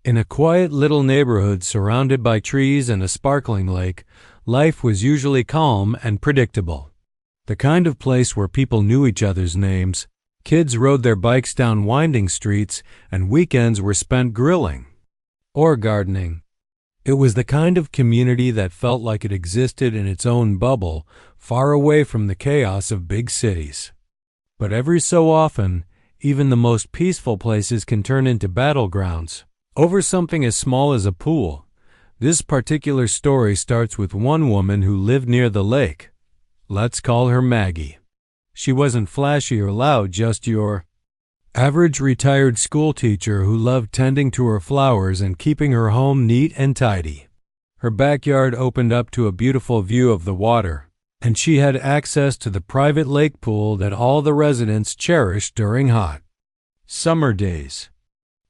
In a quiet little neighborhood surrounded by trees and a sparkling lake, life was usually calm and predictable. The kind of place where people knew each other's names, kids rode their bikes down winding streets, and weekends were spent grilling or gardening. It was the kind of community that felt like it existed in its own bubble, far away from the chaos of big cities. But every so often, even the most peaceful places can turn into battlegrounds over something as small as a pool. This particular story starts with one woman who lived near the lake. Let's call her Maggie. She wasn't flashy or loud, just your average retired school teacher who loved tending to her flowers and keeping her home neat and tidy. Her backyard opened up to a beautiful view of the water, and she had access to the private lake pool that all the residents cherished during hot summer days.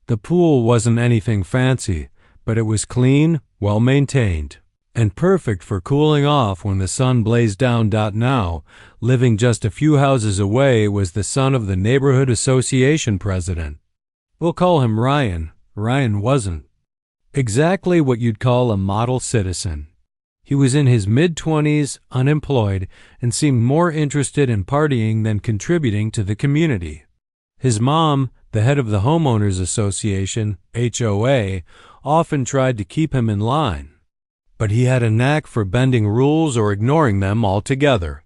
The pool wasn't anything fancy, but it was clean, well-maintained, and perfect for cooling off when the sun blazed down. Now, living just a few houses away, was the son of the neighborhood association president. We'll call him Ryan. Ryan wasn't exactly what you'd call a model citizen. He was in his mid-20s, unemployed, and seemed more interested in partying than contributing to the community. His mom, the head of the homeowners association, HOA, often tried to keep him in line, but he had a knack for bending rules or ignoring them altogether.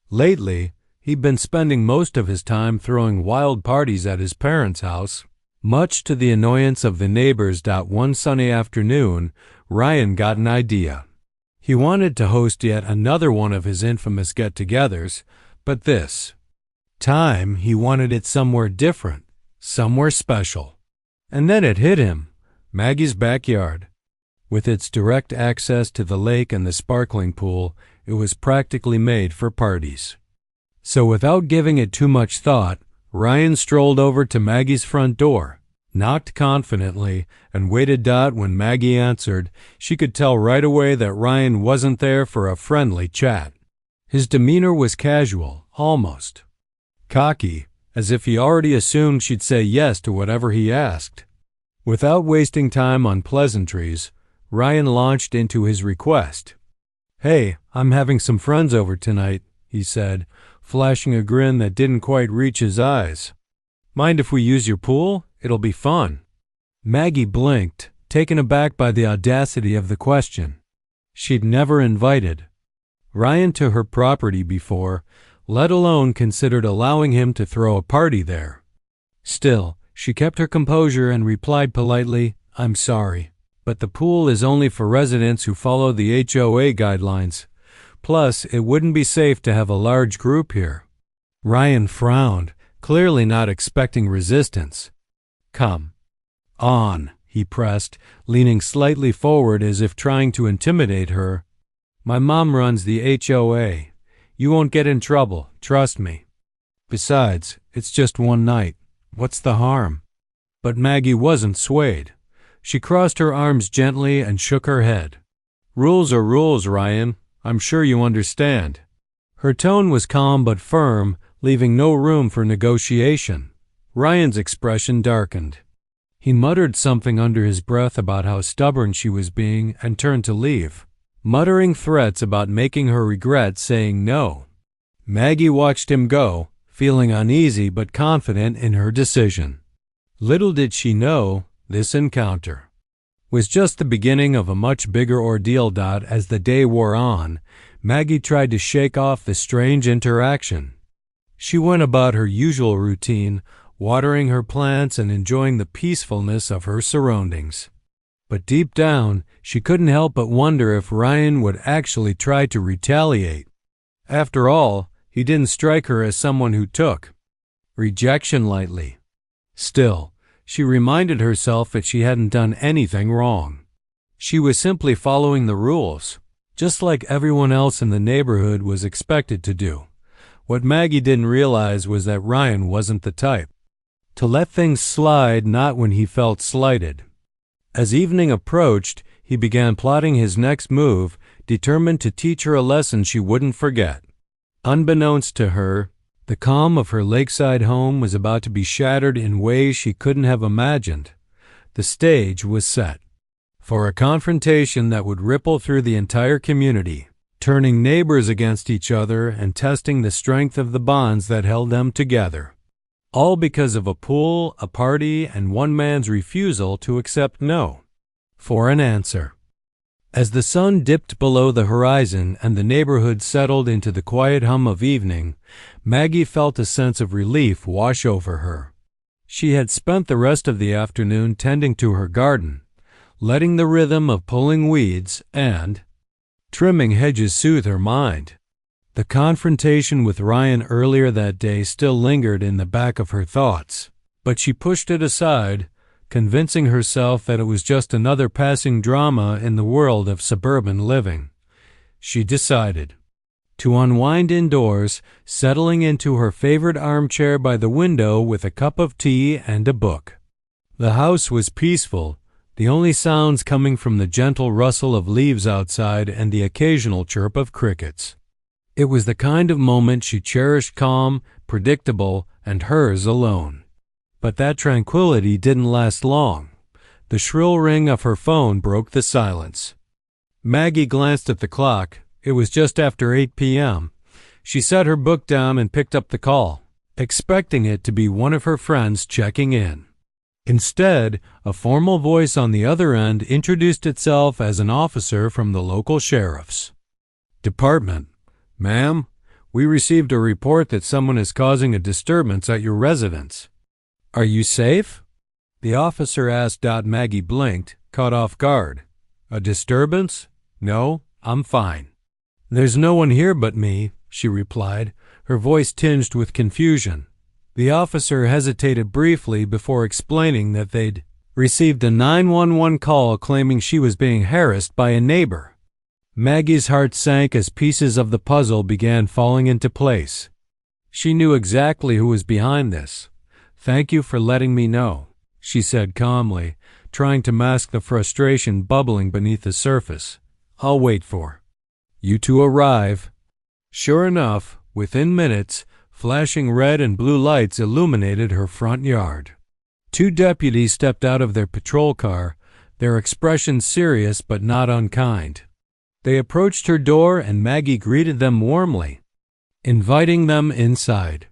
Lately, he'd been spending most of his time throwing wild parties at his parents' house, much to the annoyance of the neighbors. One sunny afternoon, Ryan got an idea. He wanted to host yet another one of his infamous get-togethers, but this time he wanted it somewhere different, somewhere special. And then it hit him. Maggie's backyard. With its direct access to the lake and the sparkling pool, it was practically made for parties. So without giving it too much thought, Ryan strolled over to Maggie's front door, knocked confidently, and waited. When Maggie answered, she could tell right away that Ryan wasn't there for a friendly chat. His demeanor was casual, almost cocky, as if he already assumed she'd say yes to whatever he asked. Without wasting time on pleasantries, Ryan launched into his request. "Hey, I'm having some friends over tonight," he said, flashing a grin that didn't quite reach his eyes. "Mind if we use your pool? It'll be fun." Maggie blinked, taken aback by the audacity of the question. She'd never invited Ryan to her property before, let alone considered allowing him to throw a party there. Still, she kept her composure and replied politely, "I'm sorry, but the pool is only for residents who follow the HOA guidelines. Plus, it wouldn't be safe to have a large group here." Ryan frowned, clearly not expecting resistance. "Come on," he pressed, leaning slightly forward as if trying to intimidate her. "My mom runs the HOA. You won't get in trouble, trust me. Besides, it's just one night. What's the harm?" But Maggie wasn't swayed. She crossed her arms gently and shook her head. "Rules are rules, Ryan. I'm sure you understand." Her tone was calm but firm, leaving no room for negotiation. Ryan's expression darkened. He muttered something under his breath about how stubborn she was being and turned to leave, muttering threats about making her regret saying no. Maggie watched him go, feeling uneasy but confident in her decision. Little did she know, this encounter was just the beginning of a much bigger ordeal. As the day wore on, Maggie tried to shake off the strange interaction. She went about her usual routine, watering her plants and enjoying the peacefulness of her surroundings. But deep down, she couldn't help but wonder if Ryan would actually try to retaliate. After all, he didn't strike her as someone who took rejection lightly. Still, she reminded herself that she hadn't done anything wrong. She was simply following the rules, just like everyone else in the neighborhood was expected to do. What Maggie didn't realize was that Ryan wasn't the type to let things slide, not when he felt slighted. As evening approached, he began plotting his next move, determined to teach her a lesson she wouldn't forget. Unbeknownst to her, the calm of her lakeside home was about to be shattered in ways she couldn't have imagined. The stage was set for a confrontation that would ripple through the entire community, turning neighbors against each other and testing the strength of the bonds that held them together. All because of a pool, a party, and one man's refusal to accept no for an answer. As the sun dipped below the horizon and the neighborhood settled into the quiet hum of evening, Maggie felt a sense of relief wash over her. She had spent the rest of the afternoon tending to her garden, letting the rhythm of pulling weeds and trimming hedges soothe her mind. The confrontation with Ryan earlier that day still lingered in the back of her thoughts, but she pushed it aside, convincing herself that it was just another passing drama in the world of suburban living. She decided to unwind indoors, settling into her favorite armchair by the window with a cup of tea and a book. The house was peaceful, the only sounds coming from the gentle rustle of leaves outside and the occasional chirp of crickets. It was the kind of moment she cherished, calm, predictable, and hers alone. But that tranquility didn't last long. The shrill ring of her phone broke the silence. Maggie glanced at the clock. It was just after 8 p.m. She set her book down and picked up the call, expecting it to be one of her friends checking in. Instead, a formal voice on the other end introduced itself as an officer from the local sheriff's department. "Ma'am, we received a report that someone is causing a disturbance at your residence. Are you safe?" the officer asked. Maggie blinked, caught off guard. "A disturbance? No, I'm fine." "There's no one here but me," she replied, her voice tinged with confusion. The officer hesitated briefly before explaining that they'd received a 911 call claiming she was being harassed by a neighbor. Maggie's heart sank as pieces of the puzzle began falling into place. She knew exactly who was behind this. "Thank you for letting me know," she said calmly, trying to mask the frustration bubbling beneath the surface. "I'll wait for you to arrive." Sure enough, within minutes, flashing red and blue lights illuminated her front yard. Two deputies stepped out of their patrol car, their expressions serious but not unkind. They approached her door and Maggie greeted them warmly, inviting them inside.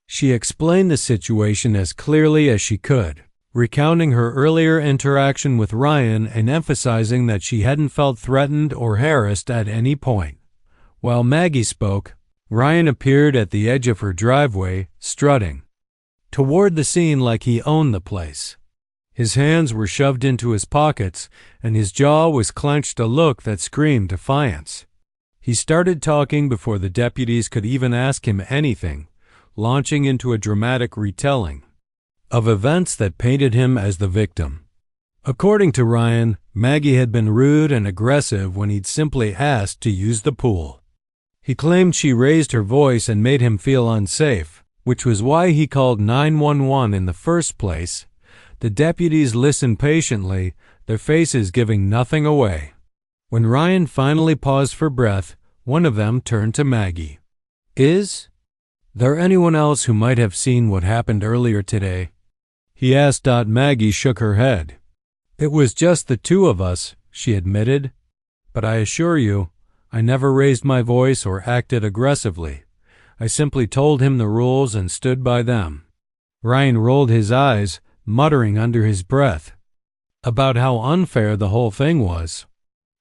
She explained the situation as clearly as she could, recounting her earlier interaction with Ryan and emphasizing that she hadn't felt threatened or harassed at any point. While Maggie spoke, Ryan appeared at the edge of her driveway, strutting toward the scene like he owned the place. His hands were shoved into his pockets, and his jaw was clenched, a look that screamed defiance. He started talking before the deputies could even ask him anything, launching into a dramatic retelling of events that painted him as the victim. According to Ryan, Maggie had been rude and aggressive when he'd simply asked to use the pool. He claimed she raised her voice and made him feel unsafe, which was why he called 911 in the first place. The deputies listened patiently, their faces giving nothing away. When Ryan finally paused for breath, one of them turned to Maggie. "Is there anyone else who might have seen what happened earlier today?" he asked. Maggie shook her head. "It was just the two of us," she admitted. "But I assure you, I never raised my voice or acted aggressively. I simply told him the rules and stood by them." Ryan rolled his eyes, muttering under his breath about how unfair the whole thing was.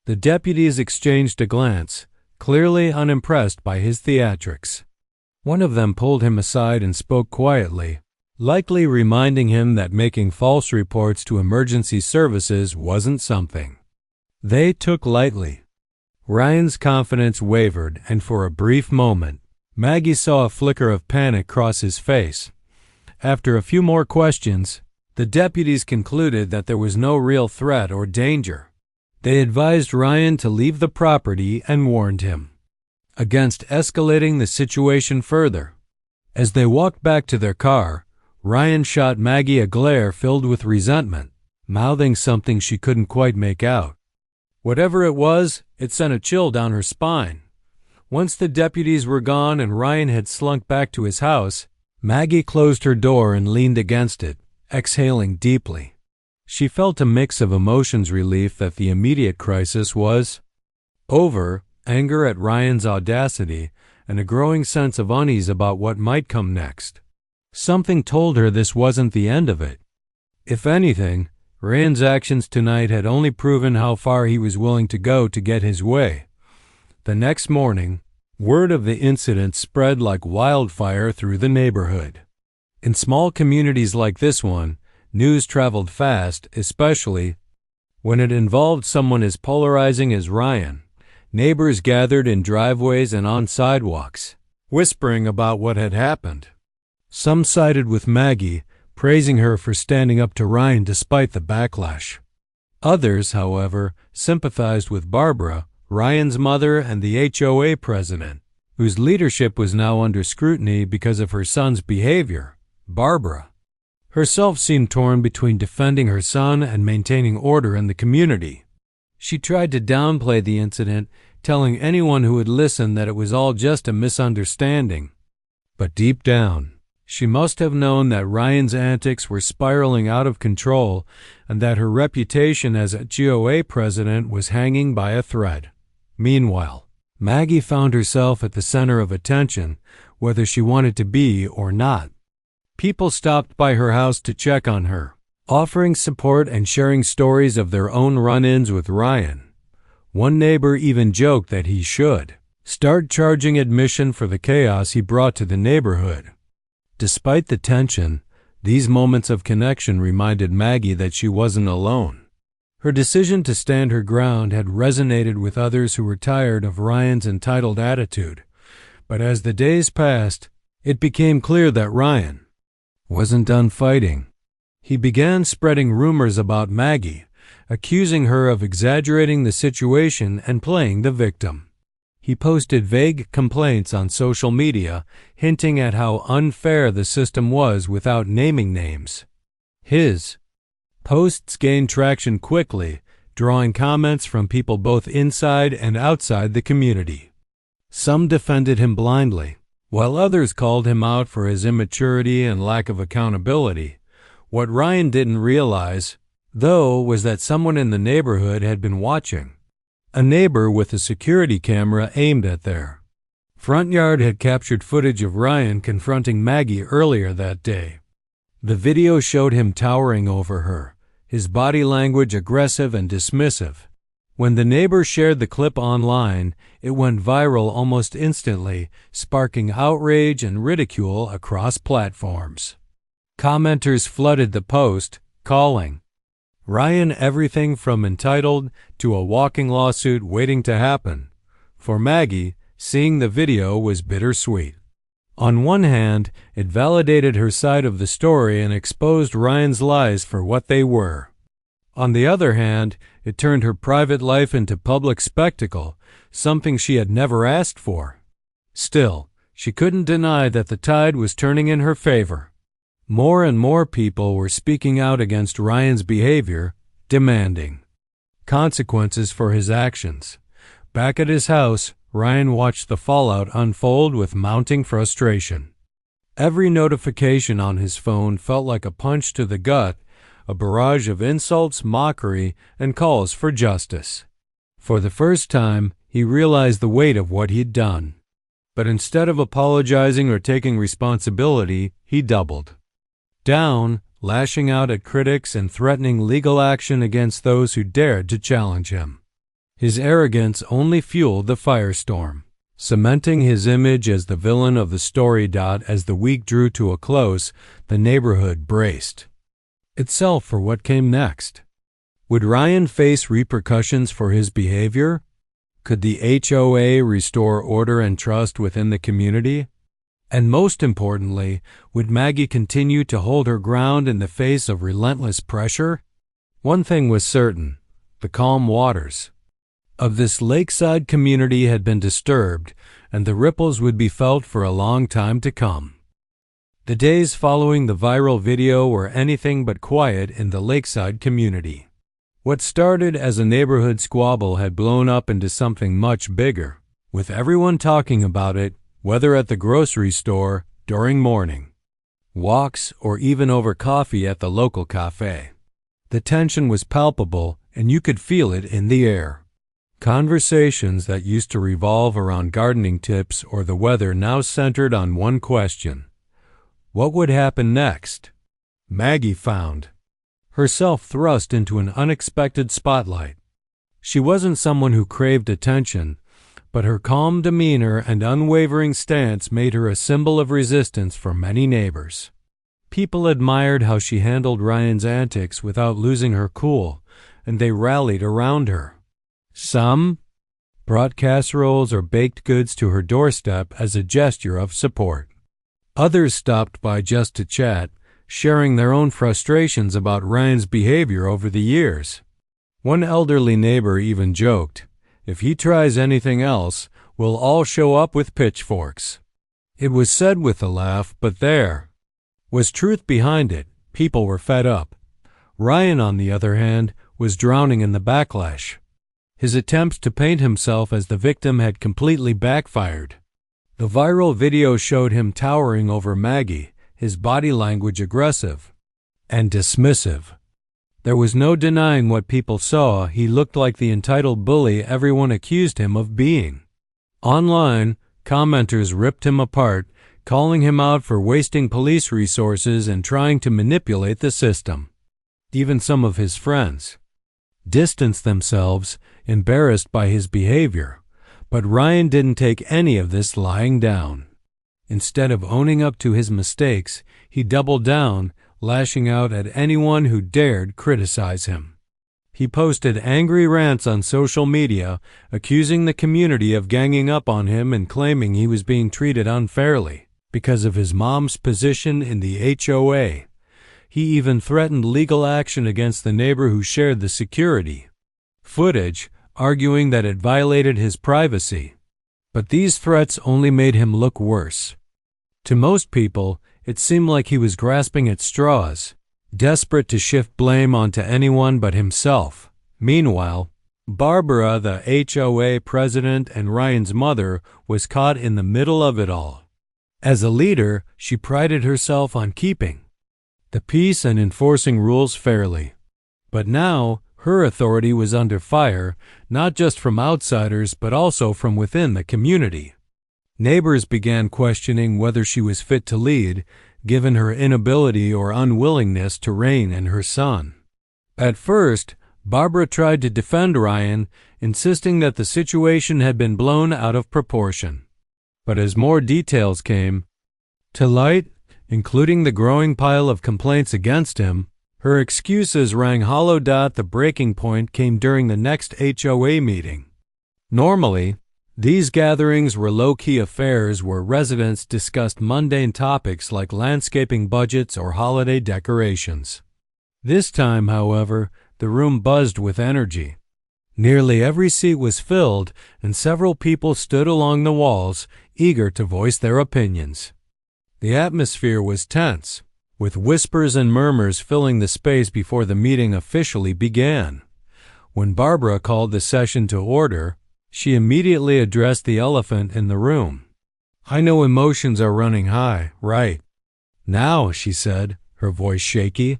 The deputies exchanged a glance, clearly unimpressed by his theatrics. One of them pulled him aside and spoke quietly, likely reminding him that making false reports to emergency services wasn't something they took lightly. Ryan's confidence wavered, and for a brief moment, Maggie saw a flicker of panic cross his face. After a few more questions, the deputies concluded that there was no real threat or danger. They advised Ryan to leave the property and warned him against escalating the situation further. As they walked back to their car, Ryan shot Maggie a glare filled with resentment, mouthing something she couldn't quite make out. Whatever it was, it sent a chill down her spine. Once the deputies were gone and Ryan had slunk back to his house, Maggie closed her door and leaned against it, exhaling deeply. She felt a mix of emotions: relief that the immediate crisis was over, anger at Ryan's audacity, and a growing sense of unease about what might come next. Something told her this wasn't the end of it. If anything, Ryan's actions tonight had only proven how far he was willing to go to get his way. The next morning, word of the incident spread like wildfire through the neighborhood. In small communities like this one, news traveled fast, especially when it involved someone as polarizing as Ryan. Neighbors gathered in driveways and on sidewalks, whispering about what had happened. Some sided with Maggie, praising her for standing up to Ryan despite the backlash. Others, however, sympathized with Barbara, Ryan's mother, and the HOA president, whose leadership was now under scrutiny because of her son's behavior. Barbara herself seemed torn between defending her son and maintaining order in the community. She tried to downplay the incident, telling anyone who would listen that it was all just a misunderstanding. But deep down, she must have known that Ryan's antics were spiraling out of control and that her reputation as a HOA president was hanging by a thread. Meanwhile, Maggie found herself at the center of attention, whether she wanted to be or not. People stopped by her house to check on her, offering support and sharing stories of their own run-ins with Ryan. One neighbor even joked that he should start charging admission for the chaos he brought to the neighborhood. Despite the tension, these moments of connection reminded Maggie that she wasn't alone. Her decision to stand her ground had resonated with others who were tired of Ryan's entitled attitude. But as the days passed, it became clear that Ryan wasn't done fighting. He began spreading rumors about Maggie, accusing her of exaggerating the situation and playing the victim. He posted vague complaints on social media, hinting at how unfair the system was without naming names. His posts gained traction quickly, drawing comments from people both inside and outside the community. Some defended him blindly, while others called him out for his immaturity and lack of accountability. What Ryan didn't realize, though, was that someone in the neighborhood had been watching. A neighbor with a security camera aimed at their front yard had captured footage of Ryan confronting Maggie earlier that day. The video showed him towering over her, his body language aggressive and dismissive. When the neighbor shared the clip online, it went viral almost instantly, sparking outrage and ridicule across platforms. Commenters flooded the post, calling Ryan everything from entitled to a walking lawsuit waiting to happen. For Maggie, seeing the video was bittersweet. On one hand, it validated her side of the story and exposed Ryan's lies for what they were. On the other hand, it turned her private life into public spectacle, something she had never asked for. Still, she couldn't deny that the tide was turning in her favor. More and more people were speaking out against Ryan's behavior, demanding consequences for his actions. Back at his house, Ryan watched the fallout unfold with mounting frustration. Every notification on his phone felt like a punch to the gut, a barrage of insults, mockery, and calls for justice. For the first time, he realized the weight of what he'd done. But instead of apologizing or taking responsibility, he doubled down, lashing out at critics and threatening legal action against those who dared to challenge him. His arrogance only fueled the firestorm, cementing his image as the villain of the story. As the week drew to a close, the neighborhood braced itself for what came next. Would Ryan face repercussions for his behavior? Could the HOA restore order and trust within the community? And most importantly, would Maggie continue to hold her ground in the face of relentless pressure? One thing was certain: the calm waters of this lakeside community had been disturbed, and the ripples would be felt for a long time to come. The days following the viral video were anything but quiet in the lakeside community. What started as a neighborhood squabble had blown up into something much bigger, with everyone talking about it, whether at the grocery store, during morning walks, or even over coffee at the local cafe. The tension was palpable, and you could feel it in the air. Conversations that used to revolve around gardening tips or the weather now centered on one question: what would happen next? Maggie found herself thrust into an unexpected spotlight. She wasn't someone who craved attention, but her calm demeanor and unwavering stance made her a symbol of resistance for many neighbors. People admired how she handled Ryan's antics without losing her cool, and they rallied around her. Some brought casseroles or baked goods to her doorstep as a gesture of support. Others stopped by just to chat, sharing their own frustrations about Ryan's behavior over the years. One elderly neighbor even joked, "If he tries anything else, we'll all show up with pitchforks." It was said with a laugh, but there was truth behind it. People were fed up. Ryan, on the other hand, was drowning in the backlash. His attempts to paint himself as the victim had completely backfired. The viral video showed him towering over Maggie, his body language aggressive and dismissive. There was no denying what people saw. He looked like the entitled bully everyone accused him of being. Online, commenters ripped him apart, calling him out for wasting police resources and trying to manipulate the system. Even some of his friends distanced themselves, embarrassed by his behavior. But Ryan didn't take any of this lying down. Instead of owning up to his mistakes, he doubled down, lashing out at anyone who dared criticize him. He posted angry rants on social media, accusing the community of ganging up on him and claiming he was being treated unfairly because of his mom's position in the HOA. He even threatened legal action against the neighbor who shared the security footage, arguing that it violated his privacy. But these threats only made him look worse. To most people, it seemed like he was grasping at straws, desperate to shift blame onto anyone but himself. Meanwhile, Barbara, the HOA president and Ryan's mother, was caught in the middle of it all. As a leader, she prided herself on keeping the peace and enforcing rules fairly. But now, her authority was under fire, not just from outsiders but also from within the community. Neighbors began questioning whether she was fit to lead, given her inability or unwillingness to rein in her son. At first, Barbara tried to defend Ryan, insisting that the situation had been blown out of proportion. But as more details came to light, including the growing pile of complaints against him, her excuses rang hollow. The breaking point came during the next HOA meeting. Normally, these gatherings were low-key affairs where residents discussed mundane topics like landscaping budgets or holiday decorations. This time, however, the room buzzed with energy. Nearly every seat was filled, and several people stood along the walls, eager to voice their opinions. The atmosphere was tense, with whispers and murmurs filling the space before the meeting officially began. When Barbara called the session to order, she immediately addressed the elephant in the room. "I know emotions are running high, right now," she said, her voice shaky,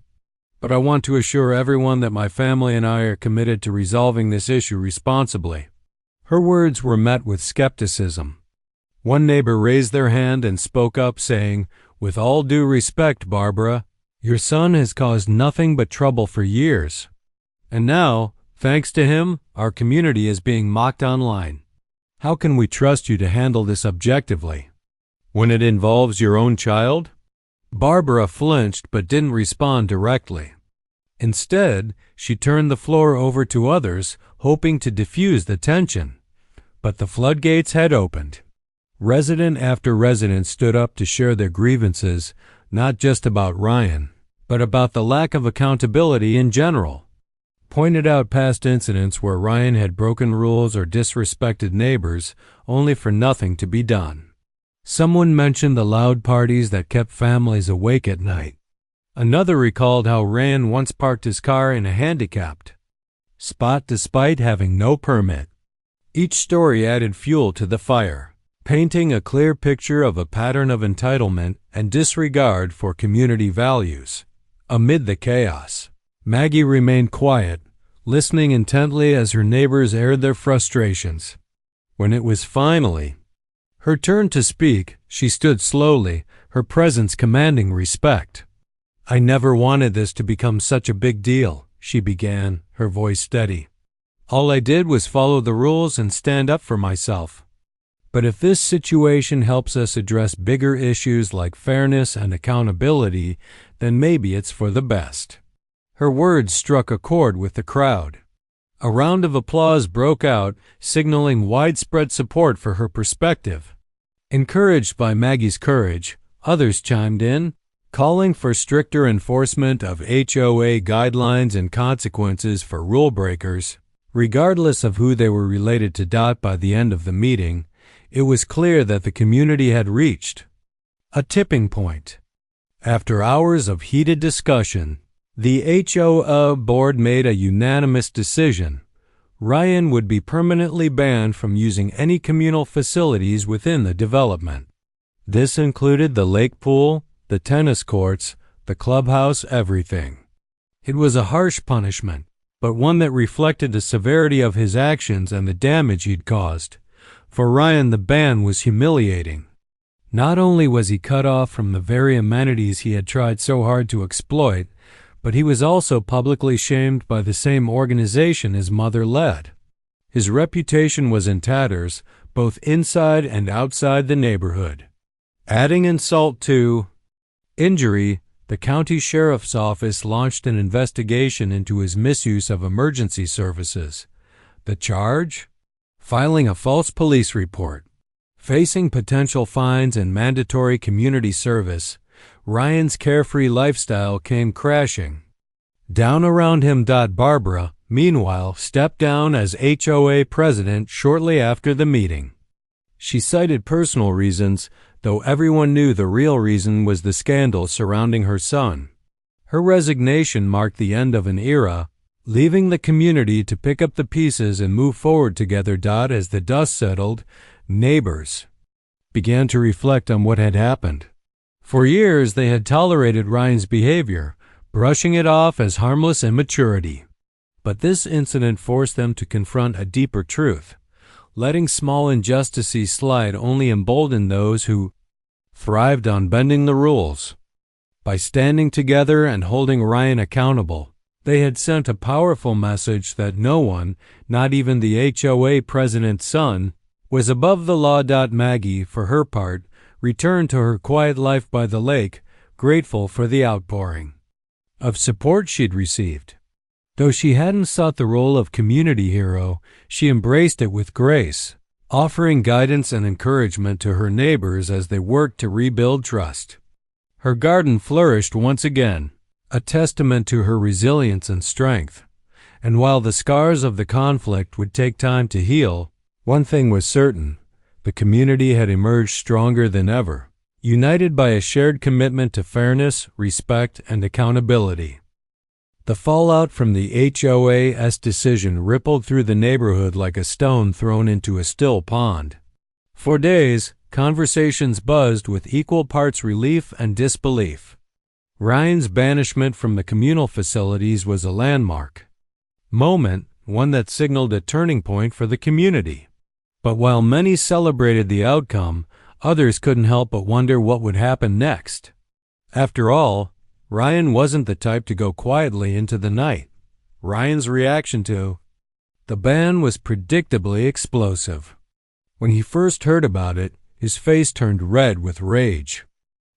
"but I want to assure everyone that my family and I are committed to resolving this issue responsibly." Her words were met with skepticism. One neighbor raised their hand and spoke up, saying, "With all due respect, Barbara, your son has caused nothing but trouble for years. And now, thanks to him, our community is being mocked online. How can we trust you to handle this objectively? When it involves your own child?" Barbara flinched but didn't respond directly. Instead, she turned the floor over to others, hoping to diffuse the tension. But the floodgates had opened. Resident after resident stood up to share their grievances, not just about Ryan, but about the lack of accountability in general. Pointed out past incidents where Ryan had broken rules or disrespected neighbors, only for nothing to be done. Someone mentioned the loud parties that kept families awake at night. Another recalled how Ryan once parked his car in a handicapped spot despite having no permit. Each story added fuel to the fire, painting a clear picture of a pattern of entitlement and disregard for community values. Amid the chaos, Maggie remained quiet, listening intently as her neighbors aired their frustrations. When it was finally her turn to speak, she stood slowly, her presence commanding respect. "I never wanted this to become such a big deal," she began, her voice steady. "All I did was follow the rules and stand up for myself. But if this situation helps us address bigger issues like fairness and accountability, then maybe it's for the best." Her words struck a chord with the crowd. A round of applause broke out, signaling widespread support for her perspective. Encouraged by Maggie's courage, others chimed in, calling for stricter enforcement of HOA guidelines and consequences for rule breakers. Regardless of who they were related to Dot by the end of the meeting, it was clear that the community had reached a tipping point. After hours of heated discussion, the HOA board made a unanimous decision. Ryan would be permanently banned from using any communal facilities within the development. This included the lake pool, the tennis courts, the clubhouse, everything. It was a harsh punishment, but one that reflected the severity of his actions and the damage he'd caused. For Ryan, the ban was humiliating. Not only was he cut off from the very amenities he had tried so hard to exploit, but he was also publicly shamed by the same organization his mother led. His reputation was in tatters, both inside and outside the neighborhood. Adding insult to injury, the county sheriff's office launched an investigation into his misuse of emergency services. The charge? Filing a false police report. Facing potential fines and mandatory community service, Ryan's carefree lifestyle came crashing down around him. Barbara, meanwhile, stepped down as HOA president shortly after the meeting. She cited personal reasons, though everyone knew the real reason was the scandal surrounding her son. Her resignation marked the end of an era, leaving the community to pick up the pieces and move forward together. As the dust settled, neighbors began to reflect on what had happened. For years they had tolerated Ryan's behavior, brushing it off as harmless immaturity. But this incident forced them to confront a deeper truth. Letting small injustices slide only emboldened those who thrived on bending the rules. By standing together and holding Ryan accountable, they had sent a powerful message that no one, not even the HOA president's son, was above the law. Maggie, for her part, returned to her quiet life by the lake, grateful for the outpouring of support she'd received. Though she hadn't sought the role of community hero, she embraced it with grace, offering guidance and encouragement to her neighbors as they worked to rebuild trust. Her garden flourished once again, a testament to her resilience and strength. And while the scars of the conflict would take time to heal, one thing was certain: the community had emerged stronger than ever, united by a shared commitment to fairness, respect, and accountability. The fallout from the HOA's decision rippled through the neighborhood like a stone thrown into a still pond. For days, conversations buzzed with equal parts relief and disbelief. Ryan's banishment from the communal facilities was a landmark moment, one that signaled a turning point for the community. But while many celebrated the outcome, others couldn't help but wonder what would happen next. After all, Ryan wasn't the type to go quietly into the night. Ryan's reaction to the ban was predictably explosive. When he first heard about it, his face turned red with rage.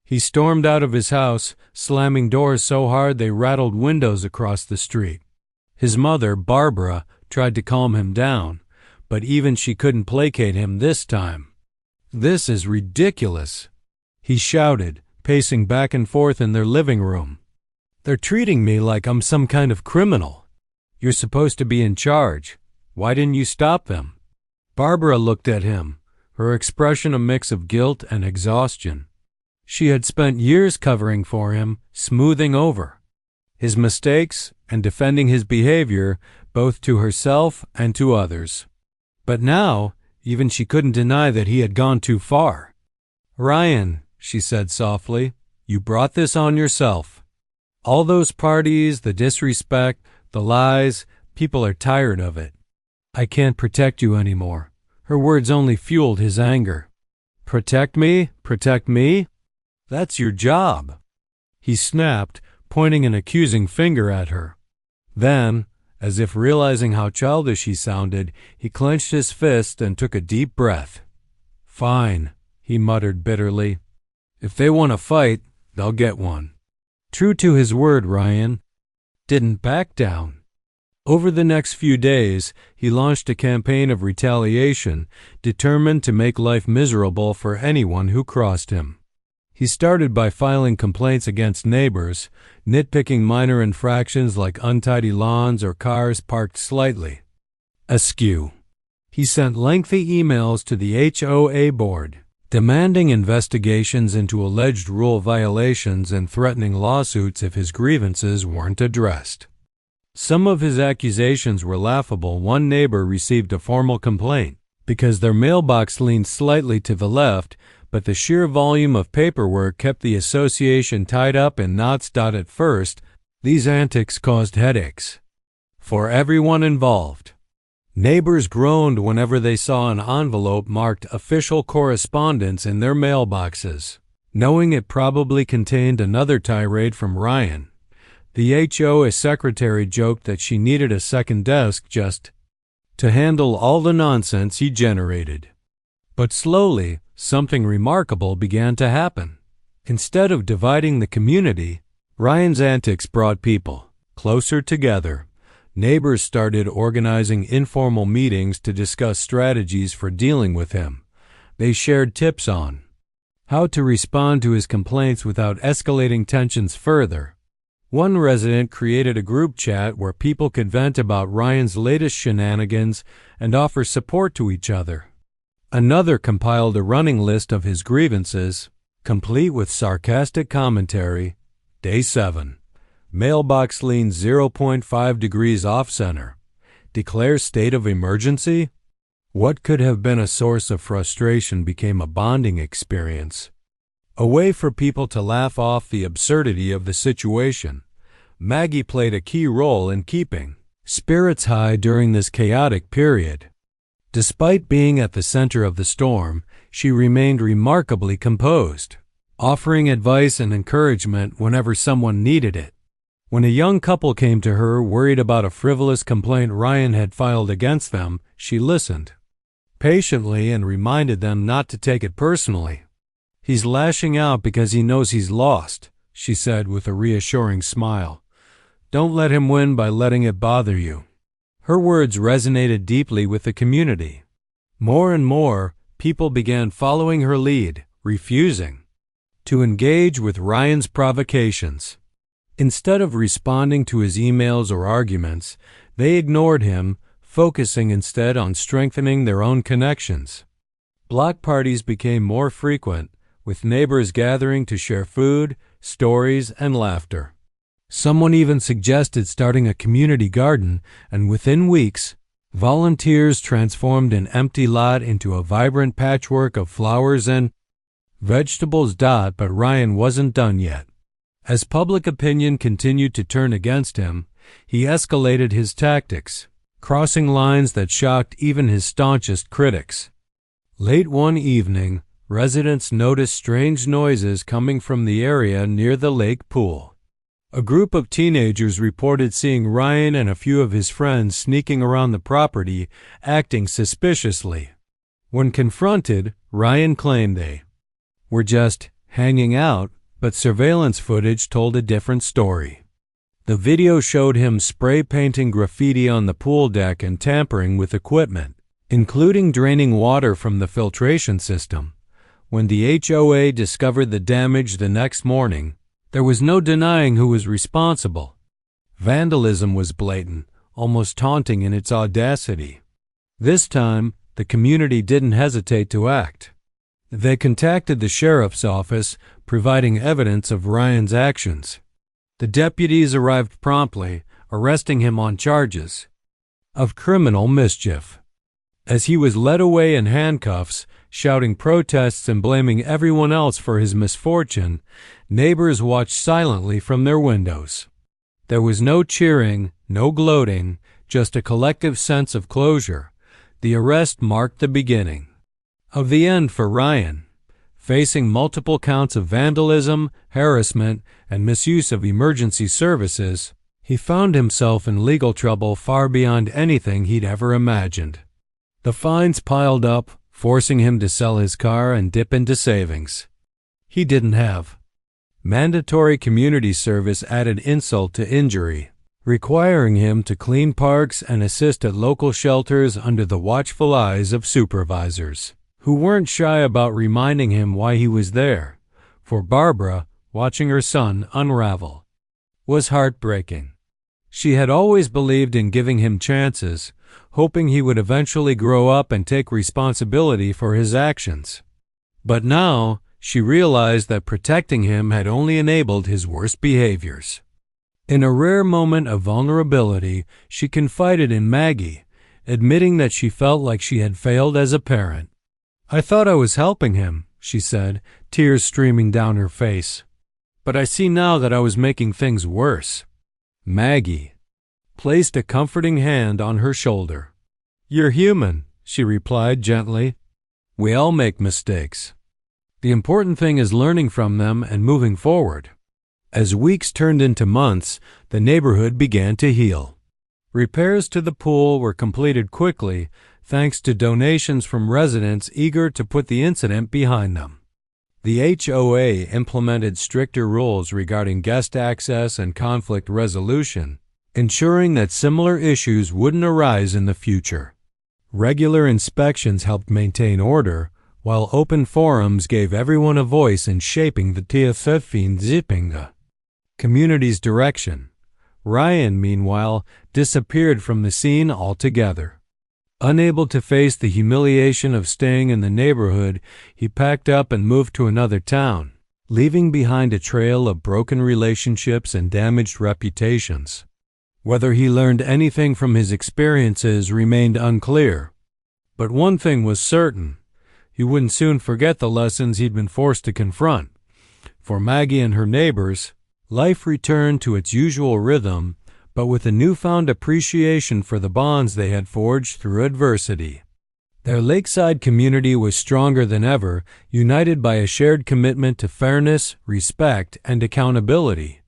He stormed out of his house, slamming doors so hard they rattled windows across the street. His mother, Barbara, tried to calm him down, but even she couldn't placate him this time. "This is ridiculous," he shouted, pacing back and forth in their living room. "They're treating me like I'm some kind of criminal. You're supposed to be in charge. Why didn't you stop them?" Barbara looked at him, her expression a mix of guilt and exhaustion. She had spent years covering for him, smoothing over his mistakes and defending his behavior, both to herself and to others. But now, even she couldn't deny that he had gone too far. "Ryan," she said softly, "you brought this on yourself." All those parties, the disrespect, the lies, people are tired of it. I can't protect you anymore. Her words only fueled his anger. Protect me? Protect me? That's your job. He snapped, pointing an accusing finger at her. Then, as if realizing how childish he sounded, he clenched his fist and took a deep breath. Fine, he muttered bitterly. If they want to fight, they'll get one. True to his word, Ryan didn't back down. Over the next few days, he launched a campaign of retaliation, determined to make life miserable for anyone who crossed him. He started by filing complaints against neighbors, nitpicking minor infractions like untidy lawns or cars parked slightly askew. He sent lengthy emails to the HOA board, demanding investigations into alleged rule violations and threatening lawsuits if his grievances weren't addressed. Some of his accusations were laughable. One neighbor received a formal complaint because their mailbox leaned slightly to the left, but the sheer volume of paperwork kept the association tied up in knots. At first, these antics caused headaches for everyone involved. Neighbors groaned whenever they saw an envelope marked official correspondence in their mailboxes, knowing it probably contained another tirade from Ryan. The HOA secretary joked that she needed a second desk just to handle all the nonsense he generated. But slowly, something remarkable began to happen. Instead of dividing the community, Ryan's antics brought people closer together. Neighbors started organizing informal meetings to discuss strategies for dealing with him. They shared tips on how to respond to his complaints without escalating tensions further. One resident created a group chat where people could vent about Ryan's latest shenanigans and offer support to each other. Another compiled a running list of his grievances, complete with sarcastic commentary. Day 7. Mailbox leans 0.5 degrees off-center. Declares state of emergency? What could have been a source of frustration became a bonding experience. A way for people to laugh off the absurdity of the situation. Maggie played a key role in keeping spirits high during this chaotic period. Despite being at the center of the storm, she remained remarkably composed, offering advice and encouragement whenever someone needed it. When a young couple came to her worried about a frivolous complaint Ryan had filed against them, she listened patiently and reminded them not to take it personally. He's lashing out because he knows he's lost, she said with a reassuring smile. Don't let him win by letting it bother you. Her words resonated deeply with the community. More and more, people began following her lead, refusing to engage with Ryan's provocations. Instead of responding to his emails or arguments, they ignored him, focusing instead on strengthening their own connections. Block parties became more frequent, with neighbors gathering to share food, stories, and laughter. Someone even suggested starting a community garden, and within weeks, volunteers transformed an empty lot into a vibrant patchwork of flowers and vegetables. But Ryan wasn't done yet. As public opinion continued to turn against him, he escalated his tactics, crossing lines that shocked even his staunchest critics. Late one evening, residents noticed strange noises coming from the area near the lake pool. A group of teenagers reported seeing Ryan and a few of his friends sneaking around the property, acting suspiciously. When confronted, Ryan claimed they were just hanging out, but surveillance footage told a different story. The video showed him spray painting graffiti on the pool deck and tampering with equipment, including draining water from the filtration system. When the HOA discovered the damage the next morning, there was no denying who was responsible. Vandalism was blatant, almost taunting in its audacity. This time, the community didn't hesitate to act. They contacted the sheriff's office, providing evidence of Ryan's actions. The deputies arrived promptly, arresting him on charges of criminal mischief. As he was led away in handcuffs, shouting protests and blaming everyone else for his misfortune, neighbors watched silently from their windows. There was no cheering, no gloating, just a collective sense of closure. The arrest marked the beginning of the end for Ryan. Facing multiple counts of vandalism, harassment, and misuse of emergency services, he found himself in legal trouble far beyond anything he'd ever imagined. The fines piled up, forcing him to sell his car and dip into savings he didn't have. Mandatory community service added insult to injury, requiring him to clean parks and assist at local shelters under the watchful eyes of supervisors, who weren't shy about reminding him why he was there. For Barbara, watching her son unravel was heartbreaking. She had always believed in giving him chances, hoping he would eventually grow up and take responsibility for his actions. But now, she realized that protecting him had only enabled his worst behaviors. In a rare moment of vulnerability, she confided in Maggie, admitting that she felt like she had failed as a parent. "I thought I was helping him," she said, tears streaming down her face. "But I see now that I was making things worse." Maggie placed a comforting hand on her shoulder. "You're human," she replied gently. "We all make mistakes. The important thing is learning from them and moving forward." As weeks turned into months, the neighborhood began to heal. Repairs to the pool were completed quickly, thanks to donations from residents eager to put the incident behind them. The HOA implemented stricter rules regarding guest access and conflict resolution, ensuring that similar issues wouldn't arise in the future. Regular inspections helped maintain order, while open forums gave everyone a voice in shaping the TFF community's direction. Ryan, meanwhile, disappeared from the scene altogether. Unable to face the humiliation of staying in the neighborhood, he packed up and moved to another town, leaving behind a trail of broken relationships and damaged reputations. Whether he learned anything from his experiences remained unclear. But one thing was certain: he wouldn't soon forget the lessons he'd been forced to confront. For Maggie and her neighbors, life returned to its usual rhythm, but with a newfound appreciation for the bonds they had forged through adversity. Their lakeside community was stronger than ever, united by a shared commitment to fairness, respect, and accountability.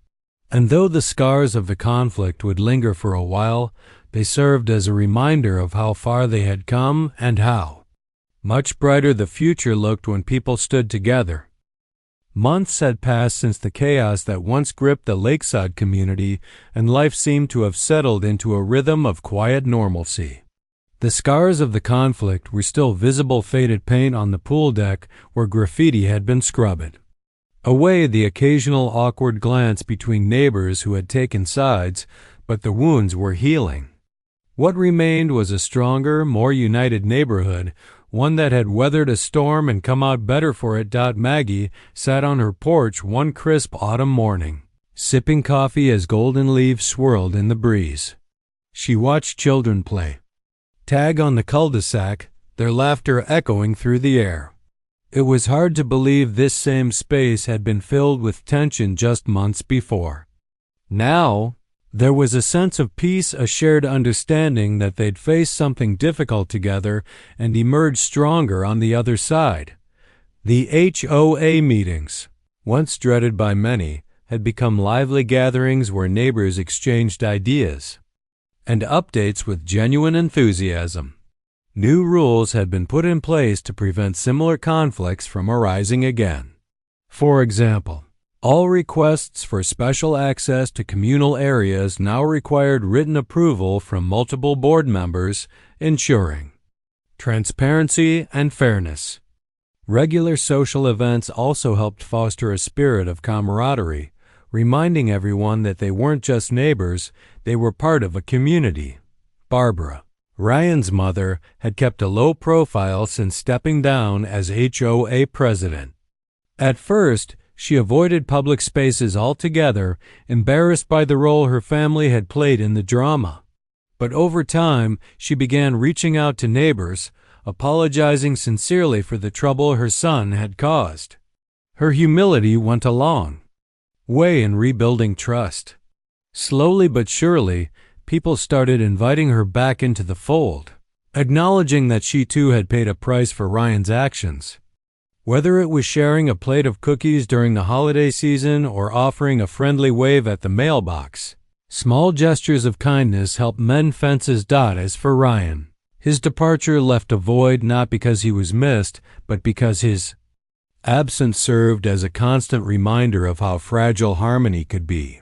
And though the scars of the conflict would linger for a while, they served as a reminder of how far they had come and how much brighter the future looked when people stood together. Months had passed since the chaos that once gripped the lakeside community, and life seemed to have settled into a rhythm of quiet normalcy. The scars of the conflict were still visible faded paint on the pool deck where graffiti had been scrubbed away, the occasional awkward glance between neighbors who had taken sides, but the wounds were healing. What remained was a stronger, more united neighborhood, one that had weathered a storm and come out better for it. Maggie sat on her porch one crisp autumn morning, sipping coffee as golden leaves swirled in the breeze. She watched children play tag on the cul-de-sac, their laughter echoing through the air. It was hard to believe this same space had been filled with tension just months before. Now, there was a sense of peace, a shared understanding that they'd faced something difficult together and emerged stronger on the other side. The HOA meetings, once dreaded by many, had become lively gatherings where neighbors exchanged ideas and updates with genuine enthusiasm. New rules had been put in place to prevent similar conflicts from arising again. For example, all requests for special access to communal areas now required written approval from multiple board members, ensuring transparency and fairness. Regular social events also helped foster a spirit of camaraderie, reminding everyone that they weren't just neighbors, they were part of a community. Barbara, Ryan's mother, had kept a low profile since stepping down as HOA president. At first, she avoided public spaces altogether, embarrassed by the role her family had played in the drama. But over time, she began reaching out to neighbors, apologizing sincerely for the trouble her son had caused. Her humility went a long way in rebuilding trust. Slowly but surely, people started inviting her back into the fold, acknowledging that she too had paid a price for Ryan's actions. Whether it was sharing a plate of cookies during the holiday season or offering a friendly wave at the mailbox, small gestures of kindness helped mend fences. As for Ryan, his departure left a void not because he was missed, but because his absence served as a constant reminder of how fragile harmony could be.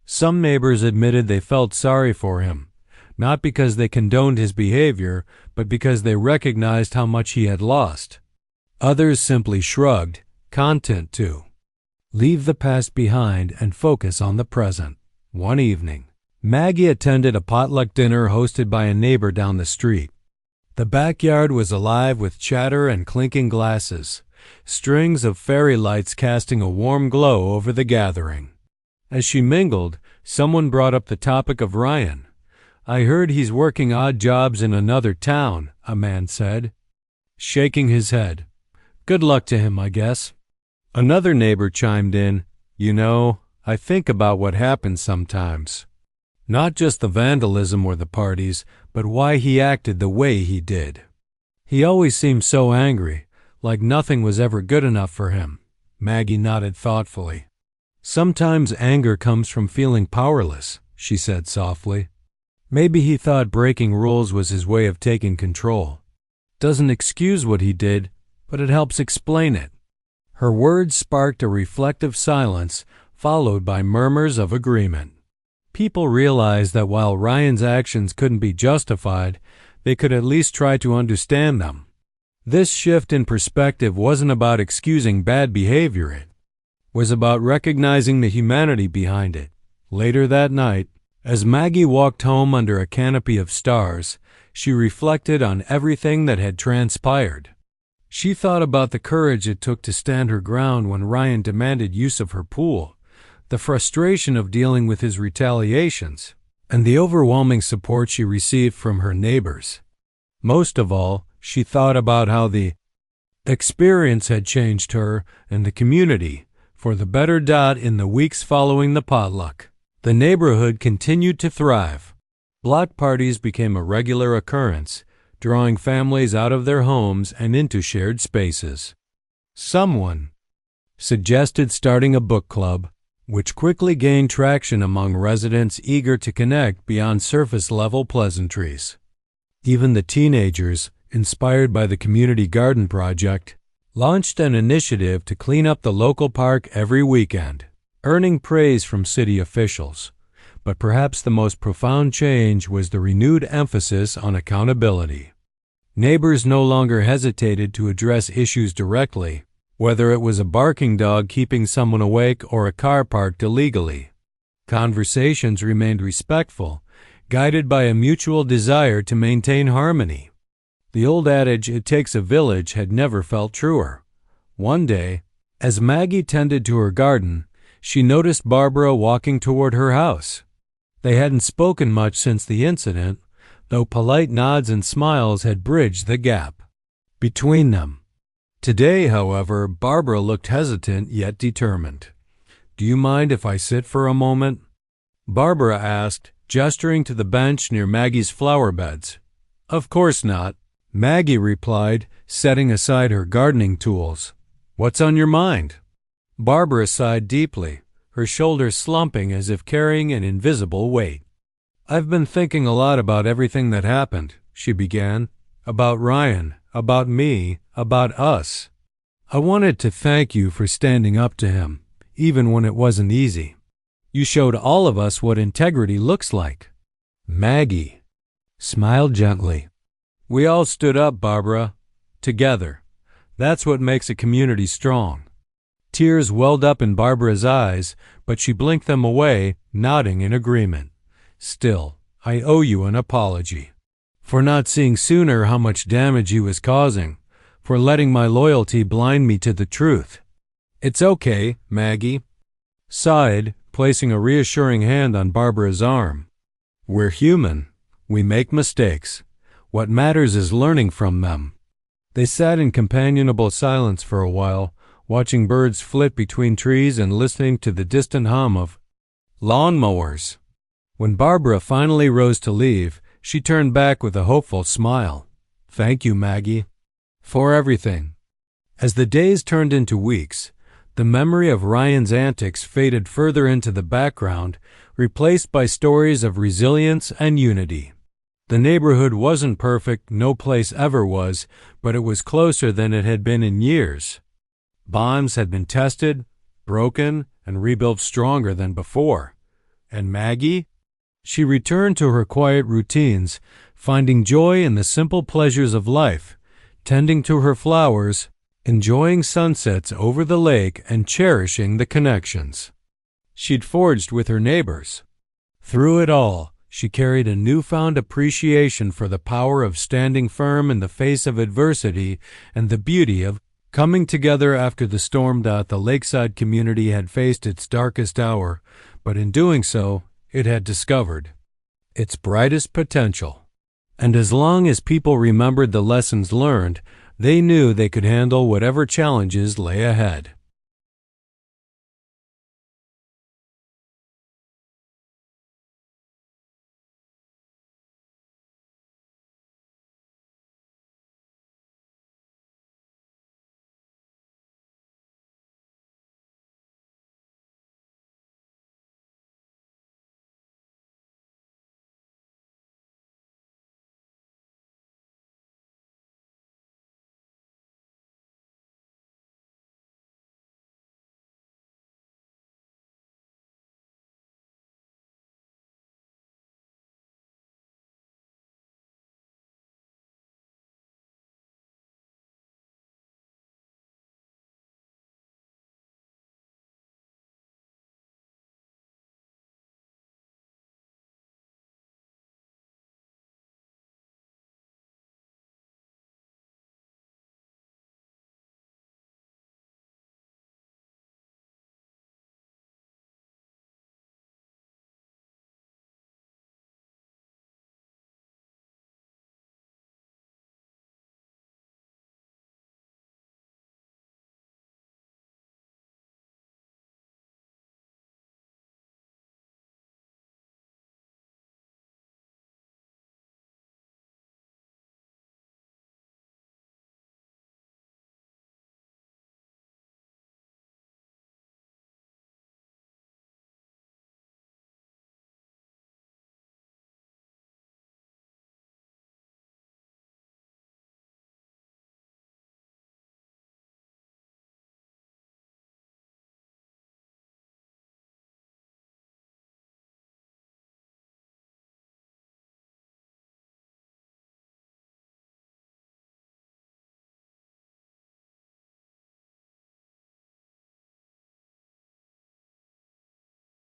Some neighbors admitted they felt sorry for him, not because they condoned his behavior, but because they recognized how much he had lost. Others simply shrugged, content to leave the past behind and focus on the present. One evening, Maggie attended a potluck dinner hosted by a neighbor down the street. The backyard was alive with chatter and clinking glasses, strings of fairy lights casting a warm glow over the gathering. As she mingled, someone brought up the topic of Ryan. "I heard he's working odd jobs in another town," a man said, shaking his head. "Good luck to him, I guess." Another neighbor chimed in, "You know, I think about what happens sometimes. Not just the vandalism or the parties, but why he acted the way he did. He always seemed so angry, like nothing was ever good enough for him." Maggie nodded thoughtfully. "Sometimes anger comes from feeling powerless," she said softly. "Maybe he thought breaking rules was his way of taking control. Doesn't excuse what he did, but it helps explain it." Her words sparked a reflective silence, followed by murmurs of agreement. People realized that while Ryan's actions couldn't be justified, they could at least try to understand them. This shift in perspective wasn't about excusing bad behavior, it was about recognizing the humanity behind it. Later that night, as Maggie walked home under a canopy of stars, she reflected on everything that had transpired. She thought about the courage it took to stand her ground when Ryan demanded use of her pool, the frustration of dealing with his retaliations, and the overwhelming support she received from her neighbors. Most of all, she thought about how the experience had changed her and the community for the better. In the weeks following the potluck, the neighborhood continued to thrive. Block parties became a regular occurrence, drawing families out of their homes and into shared spaces. Someone suggested starting a book club, which quickly gained traction among residents eager to connect beyond surface-level pleasantries. Even the teenagers, inspired by the community garden project, launched an initiative to clean up the local park every weekend, earning praise from city officials. But perhaps the most profound change was the renewed emphasis on accountability. Neighbors no longer hesitated to address issues directly, whether it was a barking dog keeping someone awake or a car parked illegally. Conversations remained respectful, guided by a mutual desire to maintain harmony. The old adage, "It takes a village," had never felt truer. One day, as Maggie tended to her garden, she noticed Barbara walking toward her house. They hadn't spoken much since the incident, though polite nods and smiles had bridged the gap between them. Today, however, Barbara looked hesitant yet determined. "Do you mind if I sit for a moment?" Barbara asked, gesturing to the bench near Maggie's flower beds. "Of course not," Maggie replied, setting aside her gardening tools. "What's on your mind?" Barbara sighed deeply, her shoulders slumping as if carrying an invisible weight. "I've been thinking a lot about everything that happened," she began. "About Ryan, about me, about us. I wanted to thank you for standing up to him, even when it wasn't easy. You showed all of us what integrity looks like." Maggie smiled gently. "We all stood up, Barbara. Together. That's what makes a community strong." Tears welled up in Barbara's eyes, but she blinked them away, nodding in agreement. "Still, I owe you an apology. For not seeing sooner how much damage he was causing. For letting my loyalty blind me to the truth." "It's okay," Maggie sighed, placing a reassuring hand on Barbara's arm. "We're human. We make mistakes. What matters is learning from them." They sat in companionable silence for a while, watching birds flit between trees and listening to the distant hum of lawnmowers. When Barbara finally rose to leave, she turned back with a hopeful smile. "Thank you, Maggie, for everything." As the days turned into weeks, the memory of Ryan's antics faded further into the background, replaced by stories of resilience and unity. The neighborhood wasn't perfect, no place ever was, but it was closer than it had been in years. Bonds had been tested, broken, and rebuilt stronger than before. And Maggie? She returned to her quiet routines, finding joy in the simple pleasures of life, tending to her flowers, enjoying sunsets over the lake, and cherishing the connections she'd forged with her neighbors. Through it all, she carried a newfound appreciation for the power of standing firm in the face of adversity and the beauty of coming together after the storm that the lakeside community had faced its darkest hour, but in doing so, it had discovered its brightest potential. And as long as people remembered the lessons learned, they knew they could handle whatever challenges lay ahead.